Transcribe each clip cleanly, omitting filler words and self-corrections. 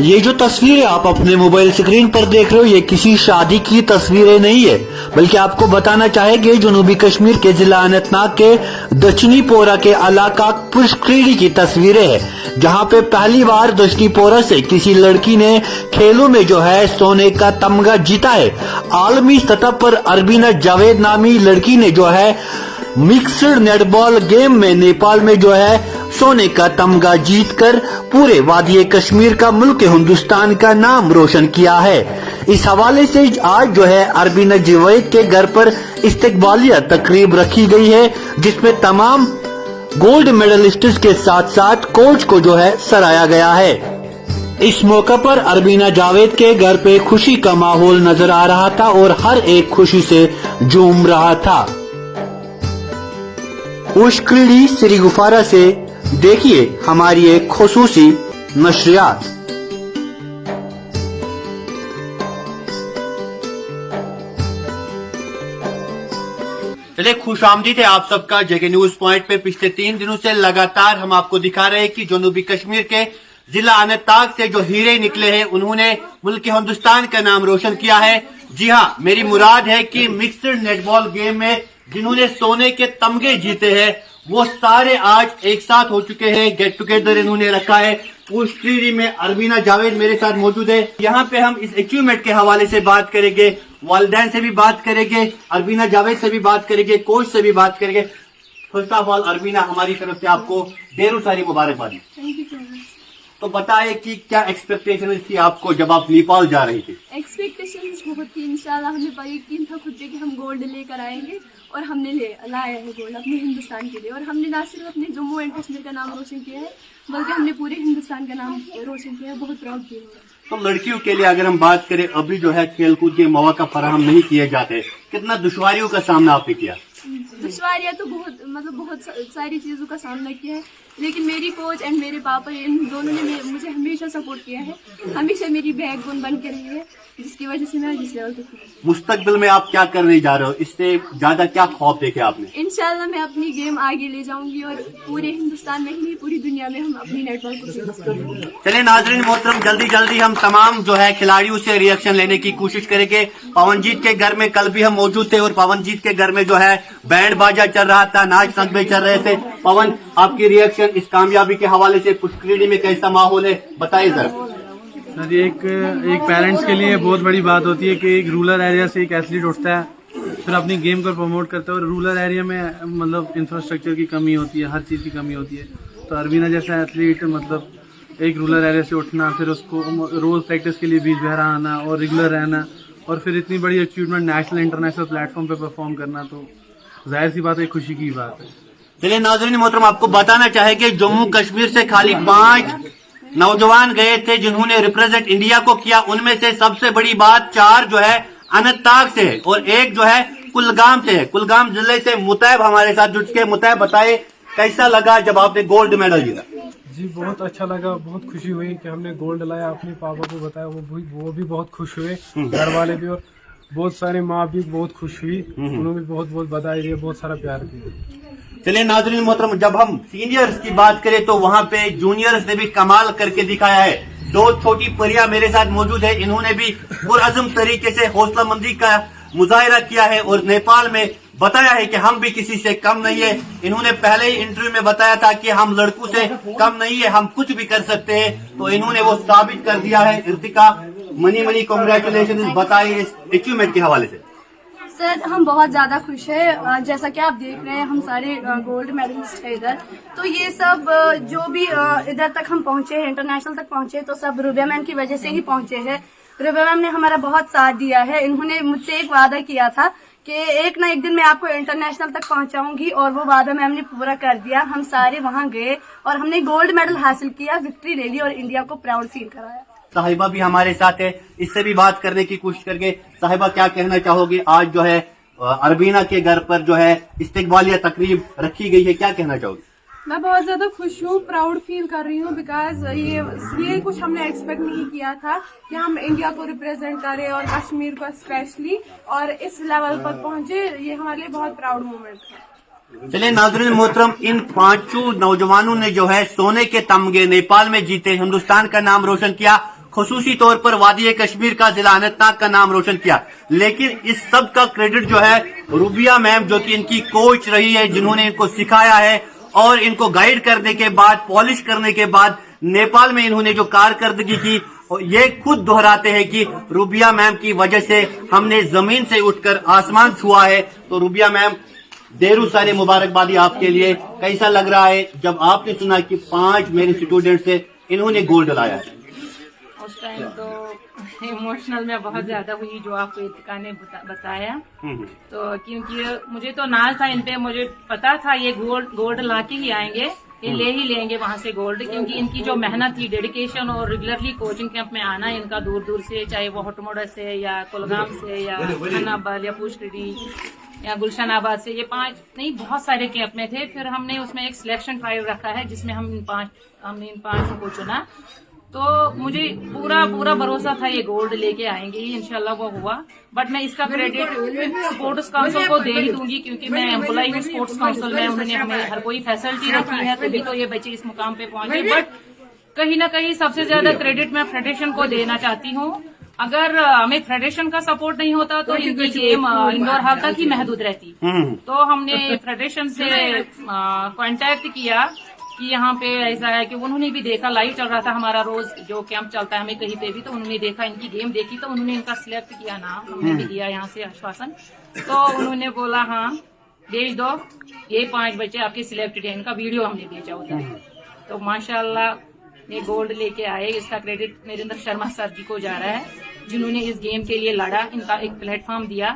یہ جو تصویریں آپ اپنے موبائل اسکرین پر دیکھ رہے ہو یہ کسی شادی کی تصویریں نہیں ہے، بلکہ آپ کو بتانا چاہے گے جنوبی کشمیر کے ضلع اننت ناگ کے دچنی پورہ کے علاقہ پشکریڑی کی تصویریں ہیں، جہاں پہ پہلی بار دچنی پورہ سے کسی لڑکی نے کھیلوں میں جو ہے سونے کا تمغہ جیتا ہے۔ عالمی سطح پر اربینہ جاوید نامی لڑکی نے جو ہے مکسڈ نیٹ بال گیم میں نیپال میں جو ہے سونے کا تمغہ جیت کر پورے وادی کشمیر کا ملک ہندوستان کا نام روشن کیا ہے۔ اس حوالے سے آج جو ہے اربینہ جاوید کے گھر پر استقبالیہ تقریب رکھی گئی ہے، جس میں تمام گولڈ میڈلسٹس کے ساتھ ساتھ کوچ کو جو ہے سراہا گیا ہے۔ اس موقع پر اربینہ جاوید کے گھر پہ خوشی کا ماحول نظر آ رہا تھا اور ہر ایک خوشی سے جھوم رہا تھا۔ پشکریڑی سری گفارہ سے دیکھیے ہماری ایک خصوصی نشریات۔ چلے خوش آمدید ہے آپ سب کا جگہ نیوز پوائنٹ پہ۔ پچھلے 3 دنوں سے لگاتار ہم آپ کو دکھا رہے ہیں کہ جنوبی کشمیر کے ضلع اننت ناگ سے جو ہیرے نکلے ہیں انہوں نے ملک ہندوستان کا نام روشن کیا ہے۔ جی ہاں، میری مراد ہے کہ مکسڈ نیٹ بال گیم میں جنہوں نے سونے کے تمغے جیتے ہیں وہ سارے آج ایک ساتھ ہو چکے ہیں، گیٹ ٹوگیدر انہوں نے رکھا ہے۔ پشکریڑی میں اربینہ جاوید میرے ساتھ موجود ہے۔ یہاں پہ ہم اس اچیومنٹ کے حوالے سے بات کریں گے، والدین سے بھی بات کریں گے، اربینہ جاوید سے بھی بات کریں گے، کوچ سے بھی بات کریں گے۔ فرسٹ آف آل اربینہ، ہماری طرف سے آپ کو ڈھیر ساری مبارکباد۔ تو بتائیں کہ کیا ایکسپیکٹیشن تھی آپ کو جب آپ نیپال جا رہی تھی؟ ایکسپیکٹیشن بہت تھی، انشاءاللہ ہمیں پر یقین تھا خود پہ کہ ہم گولڈ لے کر آئیں گے، اور ہم نے لایا ہے گولڈ اپنے ہندوستان کے لیے، اور ہم نے نہ صرف اپنے جموں اینڈ کشمیر کا نام روشن کیا ہے بلکہ ہم نے پورے ہندوستان کا نام روشن کیا ہے۔ بہت پراؤڈ فیل ہو رہا ہے۔ تو لڑکیوں کے لیے اگر ہم بات کریں ابھی جو ہے کھیل کود کے مواقع فراہم نہیں کیے جاتے، کتنا دشواریوں کا سامنا آپ نے کیا؟ دشواریاں تو بہت ساری چیزوں کا سامنا کیا ہے، لیکن میری کوچ اینڈ میرے پاپا ان دونوں نے مجھے ہمیشہ سپورٹ کیا ہے، ہمیشہ میری بیک بون بن کے رہی ہے، جس کی وجہ سے میں جس لیول تک ہوں۔ مستقبل میں آپ کیا کرنے جا رہے ہو؟ اس سے زیادہ کیا خواب دیکھے آپ نے؟ انشاءاللہ میں اپنی گیم آگے لے جاؤں گی اور پورے ہندوستان میں ہی نہیں پوری دنیا میں ہم اپنی نیٹ بال کو فیمس کریں گے۔ چلے ناظرین محترم، جلدی ہم تمام جو ہے کھلاڑیوں سے ریئیکشن لینے کی کوشش کریں گے۔ پون جیت کے گھر میں کل بھی ہم موجود تھے اور پون جیت کے گھر میں جو ہے بینڈ باجا چل رہا تھا، ناچ سنگبے چل رہے تھے۔ پون، آپ کی ریئیکشن اس کامیابی کے حوالے سے پشکریڑی میں کیسا ماحول ہے بتائیے ذرا۔ سر ایک پیرنٹس کے لیے بہت بڑی بات ہوتی ہے کہ ایک رورل ایریا سے ایک ایتھلیٹ اٹھتا ہے پھر اپنی گیم کو پروموٹ کرتا ہے، اور رورل ایریا میں مطلب انفراسٹرکچر کی کمی ہوتی ہے، ہر چیز کی کمی ہوتی ہے۔ تو اربینہ جیسا ایتھلیٹ مطلب ایک رورل ایریا سے اٹھنا، پھر اس کو روز پریکٹس کے لیے بیچ بہرا آنا اور ریگولر رہنا، اور پھر اتنی بڑی achievement national international plate form پہ پرفارم کرنا، تو ظاہر سی بات ہے، خوشی کی بات ہے۔ چلیے ناظرین محترم، آپ کو بتانا چاہے کہ جموں کشمیر سے خالی 5 نوجوان گئے تھے جنہوں نے ریپرزینٹ انڈیا کو کیا، ان میں سے سب سے بڑی بات 4 جو ہے اننت ناگ سے ہے اور 1 جو ہے کلگام سے ہے۔ کلگام ضلع سے مطیب ہمارے ساتھ جڑ کے۔ مطیب بتائے کیسا لگا جب آپ نے گولڈ میڈل جیتا؟ جی بہت اچھا لگا، بہت خوشی ہوئی کہ ہم نے گولڈ لایا، اپنے پاپا کو بتایا، وہ بھی بہت خوش ہوئے، گھر والے بھی، اور بہت سارے ماں بھی بہت خوش ہوئی، انہوں نے بہت بدائی دی، بہت سارا پیار کیا۔ چلیے ناظرین محترم، جب ہم سینئرز کی بات کریں تو وہاں پہ جونیئرز نے بھی کمال کر کے دکھایا ہے۔ 2 چھوٹی پریاں میرے ساتھ موجود ہے، انہوں نے بھی پرعزم طریقے سے حوصلہ مندی کا مظاہرہ کیا ہے اور نیپال میں بتایا ہے کہ ہم بھی کسی سے کم نہیں ہے۔ انہوں نے پہلے ہی انٹرویو میں بتایا تھا کہ ہم لڑکوں سے کم نہیں ہے، ہم کچھ بھی کر سکتے ہیں، تو انہوں نے وہ ثابت کر دیا ہے۔ ارتقا، منی کنگریچولیشن، بتائیے اس اچیومنٹ کے حوالے سے۔ سر ہم بہت زیادہ خوش ہیں، جیسا کہ آپ دیکھ رہے ہیں ہم سارے گولڈ میڈلسٹ ہیں ادھر، تو یہ سب جو بھی ادھر تک ہم پہنچے ہیں، انٹرنیشنل تک پہنچے، تو سب روبیہ میم کی وجہ سے ہی پہنچے ہیں۔ روبیہ میم نے ہمارا بہت ساتھ دیا ہے، انہوں نے مجھ سے ایک وعدہ کیا تھا کہ ایک نہ ایک دن میں آپ کو انٹرنیشنل تک پہنچاؤں گی، اور وہ وعدہ میم نے پورا کر دیا۔ ہم سارے وہاں گئے اور ہم نے گولڈ میڈل حاصل کیا، وکٹری لے لی اور انڈیا کو پراؤڈ فیل کرایا۔ صاحبہ بھی ہمارے ساتھ ہے، اس سے بھی بات کرنے کی کوشش کر گے۔ صاحبہ کیا کہنا چاہو گے؟ آج جو ہے اربینہ کے گھر پر جو ہے استقبالیہ تقریب رکھی گئی ہے، کیا کہنا چاہو گے؟ میں بہت زیادہ خوش ہوں، پراؤڈ فیل کر رہی ہوں، بیکاز یہ کچھ ہم نے ایکسپیکٹ نہیں کیا تھا کہ ہم انڈیا کو ریپرزینٹ کریں اور کشمیر کو اسپیشلی، اور اس لیول پر پہنچے، یہ ہمارے لیے بہت پراؤڈ مومنٹ ہے۔ چلے ناظرین محترم، ان 5 نوجوانوں نے جو ہے سونے کے تمغے نیپال میں جیتے، ہندوستان کا نام روشن کیا۔ खसूसी तौर पर वादी कश्मीर का जिला अनंतनाग का नाम रोशन किया। लेकिन इस सब का क्रेडिट जो है रूबिया मैम, जो कि इनकी कोच रही है, जिन्होंने इनको सिखाया है और इनको गाइड करने के बाद, पॉलिश करने के बाद नेपाल में इन्होंने जो कारकर्दगी की, ये खुद दोहराते हैं कि रूबिया मैम की वजह से हमने जमीन से उठकर आसमान छुआ है। तो रूबिया मैम, ढेरों सारी मुबारकबादी आपके लिए। कैसा लग रहा है जब आपने सुना कि 5 मेरे स्टूडेंट से इन्होंने गोल्ड लाया? उस टाइम तो इमोशनल में बहुत ज्यादा हुई, जो आपको इतिका ने बताया। तो क्योंकि मुझे तो नाज था इन पे, मुझे पता था ये गोल्ड ला के ही आएंगे, ये ले ही लेंगे वहां से गोल्ड, क्योंकि इनकी जो मेहनत थी, डेडिकेशन और रेगुलरली कोचिंग कैंप में आना इनका दूर दूर से, चाहे वो हटमोड़ा से या कुलगाम से या खानाबाद या पुष्करी या गुलशन आबाद से, ये 5 नहीं बहुत सारे कैंप में थे। फिर हमने उसमें एक सिलेक्शन ट्रायल रखा है जिसमें हमने इन 5 को चुना। तो मुझे पूरा भरोसा था ये गोल्ड लेके आएंगे ही, इंशाल्लाह वो हुआ। बट मैं इसका क्रेडिट स्पोर्ट्स काउंसिल को दे ही दूंगी, क्योंकि मैं एम्प्लॉई हूँ स्पोर्ट्स काउंसिल में, उन्होंने हमें हर कोई फैसिलिटी रखी है, तभी तो ये बच्चे इस मुकाम पे पहुंचे। बट कहीं ना कहीं सबसे ज्यादा क्रेडिट मैं फेडरेशन को देना चाहती हूँ। अगर हमें फेडरेशन का सपोर्ट नहीं होता तो इनकी गेम इंडोर हॉल तक ही महदूद रहती। तो हमने फेडरेशन से कांटेक्ट किया कि यहाँ पे ऐसा है कि उन्होंने भी देखा, लाइव चल रहा था हमारा रोज जो कैंप चलता है हमें कहीं पे भी, तो उन्होंने देखा, इनकी गेम देखी, तो उन्होंने इनका सिलेक्ट किया नाम, हमने भी दिया यहाँ से आश्वासन। तो उन्होंने बोला हाँ भेज दो, ये 5 बच्चे आपके सिलेक्टेड है, इनका वीडियो हमने भेजा उधर। तो माशाल्लाह ये गोल्ड लेके आए। इसका क्रेडिट नरेंद्र शर्मा सर जी को जा रहा है, जिन्होंने इस गेम के लिए लड़ा, इनका एक प्लेटफॉर्म दिया,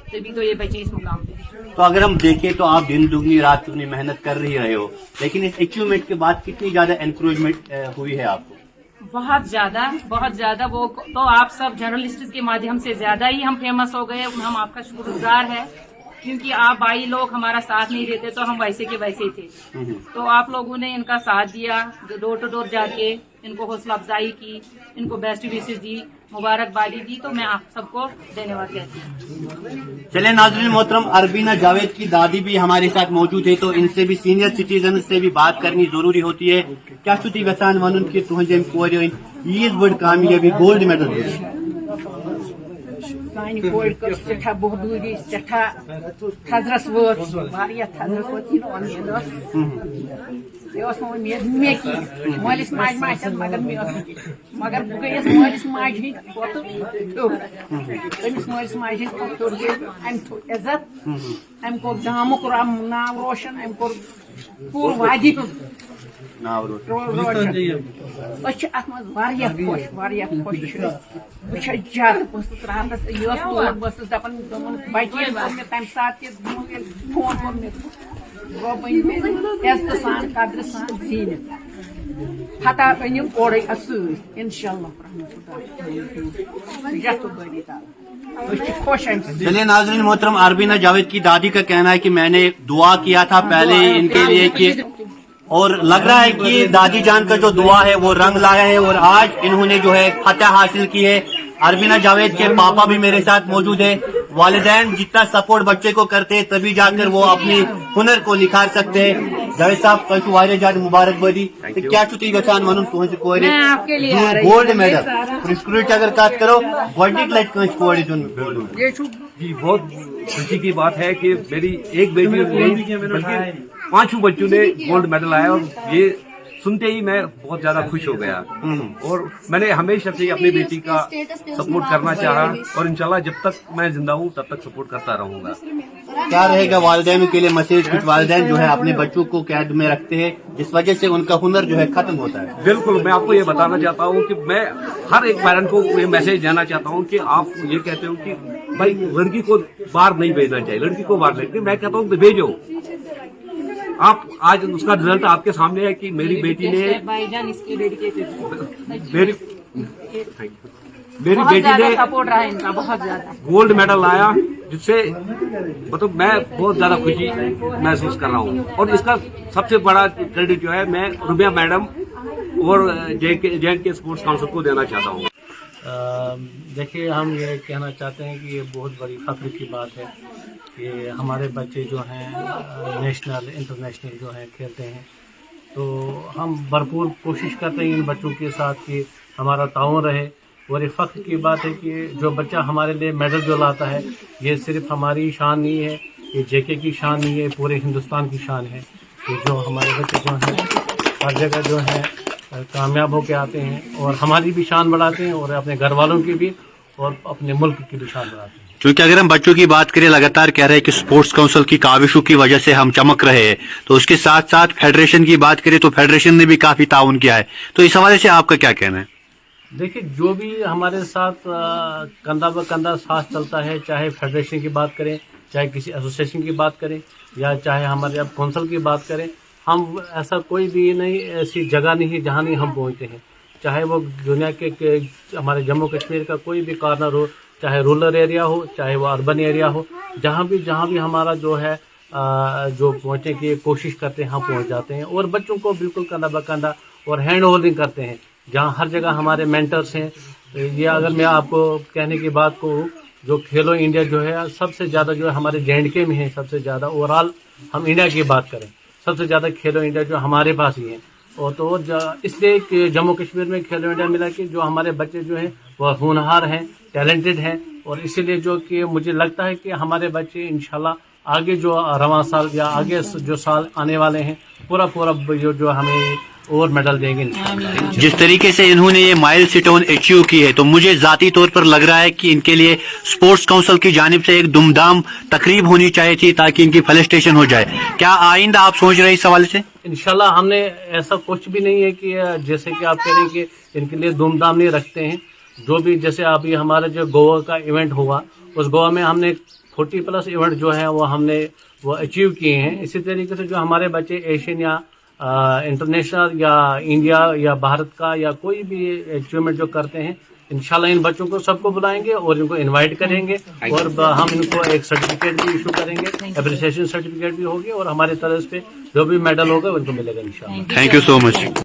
तभी तो ये बच्चे इस मुकाम पे। तो अगर हम देखें तो आप दिन दुगनी रात दुगनी मेहनत कर ही रहे हो, लेकिन इस अचीवमेंट के बाद कितनी ज्यादा एनकरेजमेंट हुई है आपको? बहुत ज्यादा। वो तो आप सब जर्नलिस्ट के माध्यम से ज्यादा ही हम फेमस हो गए। हम आपका शुक्रगुजार है, क्योंकि आप भाई लोग हमारा साथ नहीं देते तो हम वैसे के वैसे ही थे। तो आप लोगों ने इनका साथ दिया, डोर टू डोर जाके इनको हौसला अफजाई की, इनको बेस्ट विशेष दी, मुबारकबादी दी। तो मैं आप सबको धन्यवाद कहती हूँ। चले नाज़रीन मोहतरम, अरबीना जावेद की दादी भी हमारे साथ मौजूद है, तो इनसे भी सीनियर सिटीजन से भी बात करनी जरूरी होती है। क्या छुट्टी वसान वन की तुझे ईद बड़ कामयाबी गोल्ड मेडल سانہِ کورِ کٔر سٮ۪ٹھاہ بہادوٗری سٮ۪ٹھاہ تھزرس وٲژ واریاہ تھزرس وٲژ یہِ نہٕ اُمید ٲس یہِ ٲس نہٕ اُمید مےٚ کینٛہہ مٲلِس ماجہِ ما آسٮ۪س مگر مےٚ ٲس نہٕ کینٛہہ مگر بہٕ گٔیَس مٲلِس ماجہِ ہٕنٛدۍ کھۄتہٕ ہیوٚر تٔمِس مٲلِس ماجہِ ہٕنٛدۍ کھۄتہٕ ہیوٚر گٔے أمۍ تھوٚو عزت أمۍ کوٚر گامُک ناو روشن أمۍ کوٚر پوٗرٕ وادی ہُنٛد أسۍ چھِ اَتھ منٛز واریاہ خۄش چھِ أسۍ بہٕ چھَس زیادٕ بہٕ ٲسٕس راتَس یہِ ٲس تور بہٕ ٲسٕس دَپان بَچہِ ییٚلہِ کوٚر مےٚ تَمہِ ساتہٕ تہِ ییٚلہِ فون کوٚر مےٚ رۄب أنۍ مےٚ عزتہٕ سان قدرٕ سان زیٖنِتھ فتح أنِم اورَے اَتھ سۭتۍ اِنشاء اللہ یَتھ بٲری تعالیٰ أسۍ چھِ خۄش اَمہِ سۭتۍ. चलिए नाज़रीन मोहतरम, अरबीना जावेद की दादी का कहना है कि मैंने दुआ किया था पहले इनके लिए कि, और लग रहा है कि दादी जान का जो दुआ है वो रंग लाया है और आज इन्होंने जो है फतह हासिल की है। अरबीना जावेद के पापा भी मेरे साथ मौजूद है। वालिदैन जितना सपोर्ट बच्चे को करते हैं तभी जाकर वो अपनी हुनर को निखार सकते हैं। जावेद साहब कल वारिया ज्यादा मुबारकबादी। तो क्या छुट्टी गसान वन गोल्ड मेडल स्कूल अगर कत करो गोल्ड लट कोर जी बहुत खुशी की बात है कि मेरी एक बेटी नहीं बल्कि 5 बच्चों ने गोल्ड मेडल आया, और ये सुनते ही मैं बहुत ज्यादा खुश हो गया। और मैंने हमेशा से अपनी बेटी का सपोर्ट करना चाहा, और इंशाल्लाह जब तक मैं जिंदा हूँ तब तक सपोर्ट करता रहूंगा। क्या रहेगा वालिदैन के लिए मैसेज? कुछ वालिदैन जो है अपने बच्चों को कैद में रखते हैं, जिस वजह से उनका हुनर जो है खत्म होता है। बिल्कुल, मैं आपको ये बताना चाहता हूँ कि मैं हर एक पेरेंट को ये मैसेज देना चाहता हूँ कि आप ये कहते हो कि भाई लड़की को बाहर नहीं भेजना चाहिए, लड़की को बाहर नहीं, मैं कहता हूँ भेजो। आप आज उसका रिजल्ट आपके सामने है कि मेरी बेटी ने मेरी बेटी ने सपोर्ट रहा इनका बहुत ज्यादा, गोल्ड मेडल लाया, जिससे मतलब मैं बहुत ज्यादा खुशी महसूस कर रहा हूँ। और इसका सबसे बड़ा क्रेडिट जो है मैं रूबिया मैडम और जे.के. स्पोर्ट्स काउंसिल को देना चाहता हूँ। देखिए, हम ये कहना चाहते हैं कि ये बहुत बड़ी फख्र की बात है कि हमारे बच्चे जो हैं नेशनल इंटरनेशनल जो हैं खेलते हैं। तो हम भरपूर कोशिश करते हैं इन बच्चों के साथ कि हमारा ताउन रहे। और ये फ़ख्र की बात है कि जो बच्चा हमारे लिए मेडल जो लाता है, ये सिर्फ हमारी शान नहीं है, ये जेके की शान नहीं है, पूरे हिंदुस्तान की शान है कि जो हमारे बच्चे जो हैं हर जगह जो है कामयाब होके आते हैं और हमारी भी शान बढ़ाते हैं और अपने घर वालों की भी और अपने मुल्क की भी शान बढ़ाते हैं। क्योंकि अगर हम बच्चों की बात करें, लगातार कह रहे हैं कि स्पोर्ट्स काउंसिल की काविशों की वजह से हम चमक रहे हैं, तो उसके साथ साथ फेडरेशन की बात करें तो फेडरेशन ने भी काफी ताउन किया है, तो इस हवाले से आपका क्या कहना है? देखिए, जो भी हमारे साथ कंधा ब कंधा साथ चलता है, चाहे फेडरेशन की बात करें, चाहे किसी एसोसिएशन की बात करें, या चाहे हमारे अब कौंसिल की बात करें, हम ऐसा कोई भी नहीं, ऐसी जगह नहीं है जहाँ नहीं हम पहुँचते हैं। चाहे वो दुनिया के हमारे जम्मू कश्मीर का कोई भी कॉर्नर हो, चाहे रूरल एरिया हो, चाहे वो अर्बन एरिया हो, जहाँ भी हमारा जो है जो पहुँचने की कोशिश करते हैं, हम पहुँच जाते हैं और बच्चों को बिल्कुल कंधा ब कंधा और हैंड होल्डिंग करते हैं। जहाँ हर जगह हमारे मेंटर्स हैं। ये अगर मैं आपको कहने की बात कहूँ, जो खेलो इंडिया जो है सबसे ज़्यादा जो है हमारे JNK में है, सबसे ज़्यादा ओवरऑल हम इंडिया की बात करें, सबसे ज़्यादा खेलो इंडिया जो हमारे पास ही है। और तो इसलिए कि जम्मू कश्मीर में खेलो इंडिया मिला कि जो हमारे बच्चे जो हैं वह होनहार हैं, टैलेंटेड हैं, और इसीलिए जो कि मुझे लगता है कि हमारे बच्चे इंशाल्लाह आगे जो रवां साल या आगे जो साल आने वाले हैं पूरा जो हमें और मेडल देंगे। जिस तरीके से इन्होंने ये माइलस्टोन अचीव की है, तो मुझे जाती तौर पर लग रहा है कि इनके लिए स्पोर्ट्स काउंसिल की जानिब से एक दुमदाम तकरीब होनी चाहिए थी ताकि इनकी फेलिसिटेशन हो जाए। क्या आइंदा आप सोच रहे हैं इस हवाले से? इंशाल्लाह हमने ऐसा कुछ भी नहीं है कि जैसे कि आप कह रहे हैं कि इनके लिए धूमधाम नहीं रखते हैं। जो भी जैसे अभी हमारा जो गोवा का इवेंट हुआ, उस गोवा में हमने 40+ इवेंट जो है वो अचीव किए हैं। इसी तरीके से जो हमारे बच्चे एशियन या इंटरनेशनल या इंडिया या भारत का या कोई भी अचीवमेंट जो करते हैं, इंशाल्लाह इन बच्चों को सबको बुलाएंगे और इनको इनवाइट करेंगे और हम इनको एक सर्टिफिकेट भी इशू करेंगे, एप्रिसिएशन सर्टिफिकेट भी होगी और हमारे तरफ से जो भी मेडल होगा उनको मिलेगा इंशाल्लाह। Thank you so much.